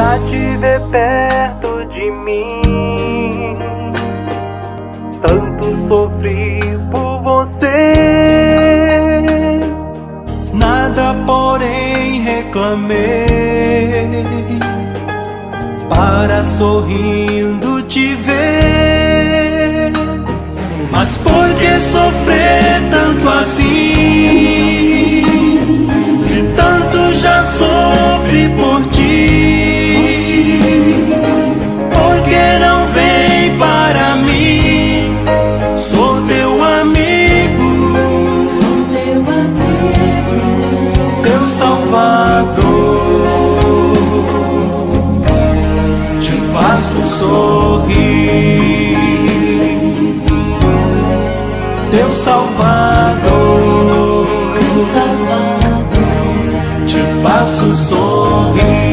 pra te ver perto de mim. Tanto sofri por você, nada porém reclamei, para sorrindo te ver. Mas por que sofrer tanto assim, se tanto já sofri por ti? Por que não vem para mim? Sou teu amigo, teu salvador. Te faço sorrir, teu salvador. Te faço sorrir.